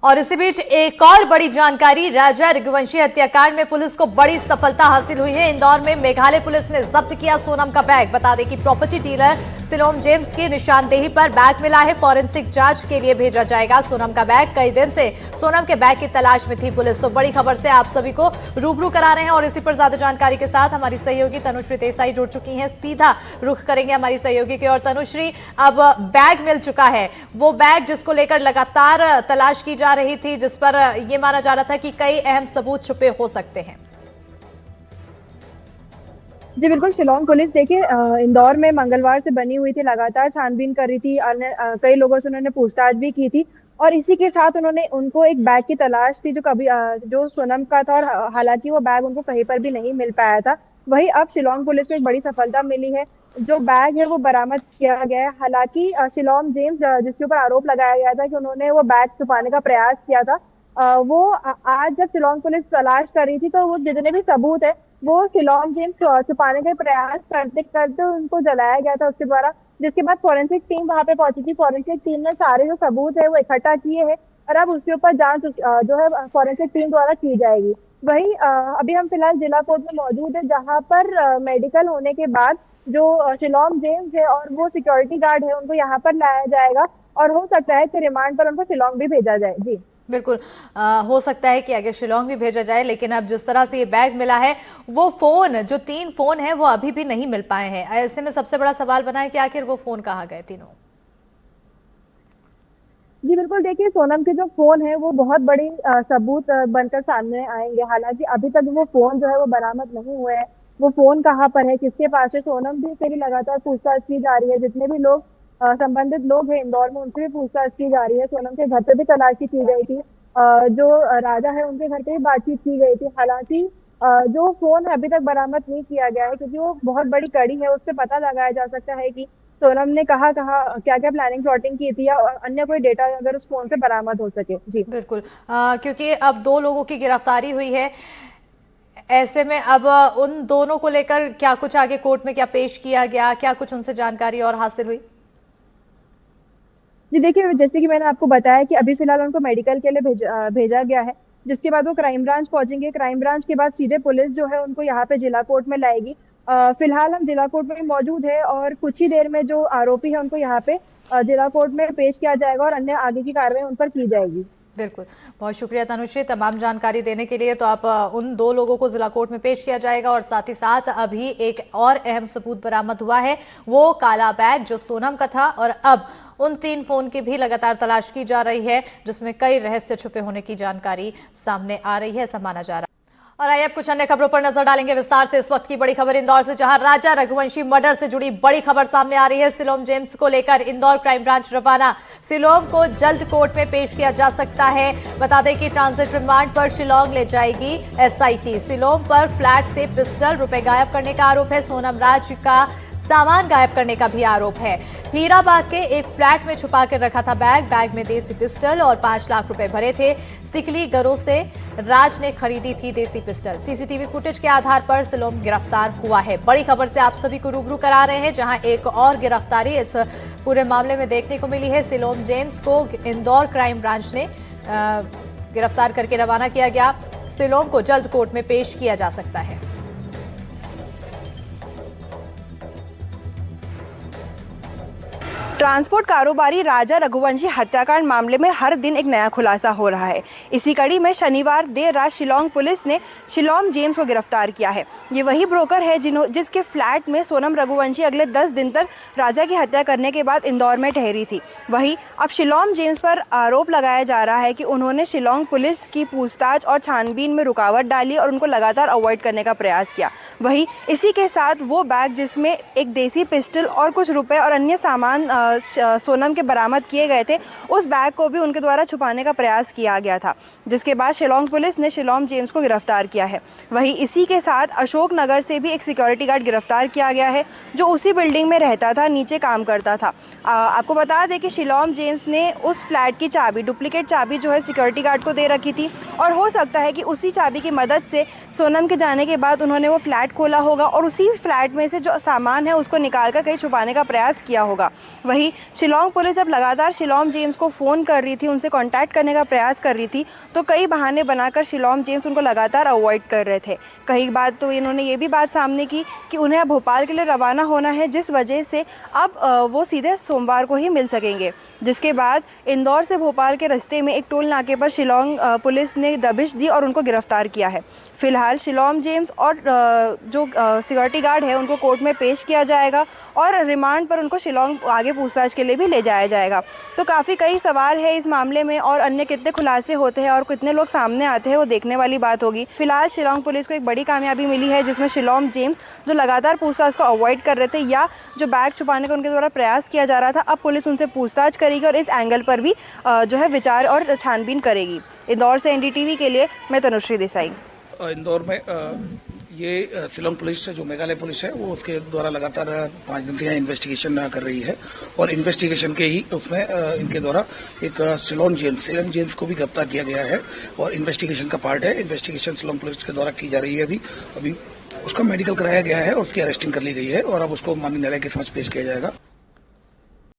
और इसी बीच एक और बड़ी जानकारी, राजा रघुवंशी हत्याकांड में पुलिस को बड़ी सफलता हासिल हुई है। इंदौर में मेघालय पुलिस ने जब्त किया सोनम का बैग। बता दें कि प्रॉपर्टी डीलर सिलोम जेम्स की निशानदेही पर बैग मिला है। फॉरेंसिक जांच के लिए भेजा जाएगा सोनम का बैग। कई दिन से सोनम के बैग की तलाश में थी पुलिस। तो बड़ी खबर से आप सभी को रूबरू करा रहे हैं और इसी पर ज्यादा जानकारी के साथ हमारी सहयोगी तनुश्री देसाई जुड़ चुकी हैं। सीधा रुख करेंगे हमारी सहयोगी की ओर। तनुश्री, अब बैग मिल चुका है, वो बैग जिसको लेकर लगातार तलाश की जा रही थी, जिस पर यह माना जा रहा था कि कई अहम सबूत छुपे हो सकते हैं। जी बिल्कुल, शिलोंग पुलिस देखिए इंदौर में मंगलवार से बनी हुई थी, लगातार छानबीन कर रही थी। कई लोगों से उन्होंने पूछताछ भी की थी और इसी के साथ उनको एक बैग की तलाश थी जो कभी जो सोनम का था, और हालांकि वो बैग उनको कहीं पर भी नहीं मिल पाया था। वही अब शिलोंग पुलिस को एक बड़ी सफलता मिली है, जो बैग है वो बरामद किया गया है। हालांकि शिलोंग जेम्स जिसके ऊपर आरोप लगाया गया था कि उन्होंने वो बैग छुपाने का प्रयास किया था, आज जब शिलोंग पुलिस तलाश कर रही थी तो वो जितने भी सबूत है वो शिलोंग जेम्स छुपाने का प्रयास करते करते उनको जलाया गया था उसके द्वारा। जिसके बाद फॉरेंसिक टीम वहां पे पहुंची थी। फॉरेंसिक टीम ने सारे जो सबूत है वो इकट्ठा किए हैं और अब उसके ऊपर जांच जो है फॉरेंसिक टीम द्वारा की जाएगी। वही अभी हम फिलहाल जिला कोर्ट में मौजूद है, जहाँ पर मेडिकल होने के बाद जो शिलोंग जेम्स है और वो सिक्योरिटी गार्ड है उनको यहाँ पर लाया जाएगा और हो सकता है कि रिमांड पर उनको शिलोंग भी भेजा जाए। जी बिल्कुल, हो सकता है कि आगे शिलोंग भी भेजा जाए, लेकिन अब जिस तरह से ये बैग मिला है, वो फोन, जो 3 फोन है वो अभी भी नहीं मिल पाए हैं। ऐसे में सबसे बड़ा सवाल बना है कि आखिर वो फोन कहाँ गए तीनों। जी बिल्कुल, देखिए सोनम के जो फोन है वो बहुत बड़ी सबूत बनकर सामने आएंगे। हालांकि अभी तक वो फोन जो है वो बरामद नहीं हुए हैं। वो फोन कहाँ पर है, किसके पास है, सोनम भी से भी लगातार पूछताछ की जा रही है। जितने भी लोग संबंधित लोग हैं इंदौर में उनसे भी पूछताछ की जा रही है। सोनम के घर पे भी तलाशी की गई थी, जो राजा है उनके घर पे भी बातचीत की गई थी। हालांकि जो फोन है अभी तक बरामद नहीं किया गया है, क्योंकि वो बहुत बड़ी कड़ी है, उससे पता लगाया जा सकता है कि सोनम ने कहा क्या क्या प्लानिंग प्लॉटिंग की थी या अन्य कोई डेटा अगर उस फोन से बरामद हो सके। जी बिल्कुल, क्योंकि अब 2 लोगों की गिरफ्तारी हुई है, ऐसे में अब उन दोनों को लेकर क्या कुछ आगे कोर्ट में क्या पेश किया गया, क्या कुछ उनसे जानकारी और हासिल हुई। जी देखिए, जैसे कि मैंने आपको बताया कि अभी फिलहाल उनको मेडिकल के लिए भेजा गया है, जिसके बाद वो क्राइम ब्रांच पहुंचेंगे। क्राइम ब्रांच के बाद सीधे पुलिस जो है उनको यहाँ पे जिला कोर्ट में लाएगी। फिलहाल हम जिला कोर्ट में मौजूद है और कुछ ही देर में जो आरोपी है उनको यहाँ पे जिला कोर्ट में पेश किया जाएगा और अन्य आगे की कार्रवाई उन पर की जाएगी। बिल्कुल, बहुत शुक्रिया तनुश्री तमाम जानकारी देने के लिए। तो आप उन 2 लोगों को जिला कोर्ट में पेश किया जाएगा और साथ ही साथ अभी एक और अहम सबूत बरामद हुआ है, वो काला बैग जो सोनम का था। और अब उन 3 फोन की भी लगातार तलाश की जा रही है, जिसमें कई रहस्य छुपे होने की जानकारी सामने आ रही है, ऐसा माना जा रहा है। और आइए अब कुछ अन्य खबरों पर नजर डालेंगे विस्तार से। इस वक्त की बड़ी खबर इंदौर से, जहां राजा रघुवंशी मर्डर से जुड़ी बड़ी खबर सामने आ रही है। सिलोम जेम्स को लेकर इंदौर क्राइम ब्रांच रवाना। सिलोम को जल्द कोर्ट में पेश किया जा सकता है। बता दें कि ट्रांजिट रिमांड पर शिलोंग ले जाएगी एसआईटी। सिलोम पर फ्लैट से पिस्टल, रुपए गायब करने का आरोप है। सोनम राज का सामान गायब करने का भी आरोप है। हीराबाग के एक फ्लैट में छुपा कर रखा था बैग में देसी पिस्टल और 5 लाख रुपए भरे थे। सिकली गरों से राज ने खरीदी थी देसी पिस्टल। सीसीटीवी फुटेज के आधार पर सिलोम गिरफ्तार हुआ है। बड़ी खबर से आप सभी को रूबरू करा रहे हैं, जहां एक और गिरफ्तारी इस पूरे मामले में देखने को मिली है। सिलोम जेम्स को इंदौर क्राइम ब्रांच ने गिरफ्तार करके रवाना किया गया। सिलोम को जल्द कोर्ट में पेश किया जा सकता है। ट्रांसपोर्ट कारोबारी राजा रघुवंशी हत्याकांड मामले में हर दिन एक नया खुलासा हो रहा है। इसी कड़ी में शनिवार देर रात शिलोंग पुलिस ने शिलोंग जेम्स को गिरफ्तार किया है। ये वही ब्रोकर है जिसके फ्लैट में सोनम रघुवंशी अगले 10 दिन तक राजा की हत्या करने के बाद इंदौर में ठहरी थी। वहीं अब शिलोंग जेम्स पर आरोप लगाया जा रहा है कि उन्होंने शिलोंग पुलिस की पूछताछ और छानबीन में रुकावट डाली और उनको लगातार अवॉइड करने का प्रयास किया। वहीं इसी के साथ वो बैग जिसमें एक देसी पिस्टल और कुछ रुपए और अन्य सामान सोनम के बरामद किए गए थे, उस बैग को भी उनके द्वारा छुपाने का प्रयास किया गया था, जिसके बाद शिलोंग पुलिस ने शिलोंग जेम्स को गिरफ्तार किया है। वहीं इसी के साथ अशोक नगर से भी एक सिक्योरिटी गार्ड गिरफ्तार किया गया है, जो उसी बिल्डिंग में रहता था, नीचे काम करता था। आपको बता दें कि शिलोंग जेम्स ने उस फ्लैट की चाबी, डुप्लीकेट चाबी जो है सिक्योरिटी गार्ड को दे रखी थी और हो सकता है कि उसी चाबी की मदद से सोनम के जाने के बाद उन्होंने वो फ्लैट खोला होगा और उसी फ्लैट में से जो सामान है उसको निकाल कर कहीं छुपाने का प्रयास किया होगा। वहीं वहीं शिलोंग पुलिस जब लगातार शिलोंग जेम्स को फ़ोन कर रही थी, उनसे कांटेक्ट करने का प्रयास कर रही थी, तो कई बहाने बनाकर शिलोंग जेम्स उनको लगातार अवॉइड कर रहे थे। कई बार तो इन्होंने ये भी बात सामने की कि उन्हें अब भोपाल के लिए रवाना होना है, जिस वजह से अब वो सीधे सोमवार को ही मिल सकेंगे। जिसके बाद इंदौर से भोपाल के रास्ते में एक टोल नाके पर शिलोंग पुलिस ने दबिश दी और उनको गिरफ्तार किया है। फिलहाल शिलोंग जेम्स और जो सिक्योरिटी गार्ड है उनको कोर्ट में पेश किया जाएगा और रिमांड पर उनको शिलोंग आगे पूछताछ के लिए भी ले जाया जाएगा। तो काफ़ी कई सवाल है इस मामले में और अन्य कितने खुलासे होते हैं और कितने लोग सामने आते हैं वो देखने वाली बात होगी। फिलहाल शिलोंग पुलिस को एक बड़ी कामयाबी मिली है, जिसमें शिलोंग जेम्स जो लगातार पूछताछ को अवॉइड कर रहे थे या जो बैग छुपाने का उनके द्वारा प्रयास किया जा रहा था, अब पुलिस उनसे पूछताछ करेगी और इस एंगल पर भी जो है विचार और छानबीन करेगी। इंदौर से एनडीटीवी के लिए मैं तनुश्री देसाई। इंदौर में ये शिलोंग पुलिस जो मेघालय पुलिस है वो उसके द्वारा लगातार 5 दिन से यहाँ इन्वेस्टिगेशन कर रही है और इन्वेस्टिगेशन के ही उसमें इनके द्वारा एक शिलोंग जेम्स को भी गिरफ्तार किया गया है और इन्वेस्टिगेशन का पार्ट है। इन्वेस्टिगेशन शिलोंग पुलिस के द्वारा की जा रही है। अभी उसका मेडिकल कराया गया है और उसकी अरेस्टिंग कर ली गई है और अब उसको माननीय न्यायालय के समक्ष पेश किया जाएगा।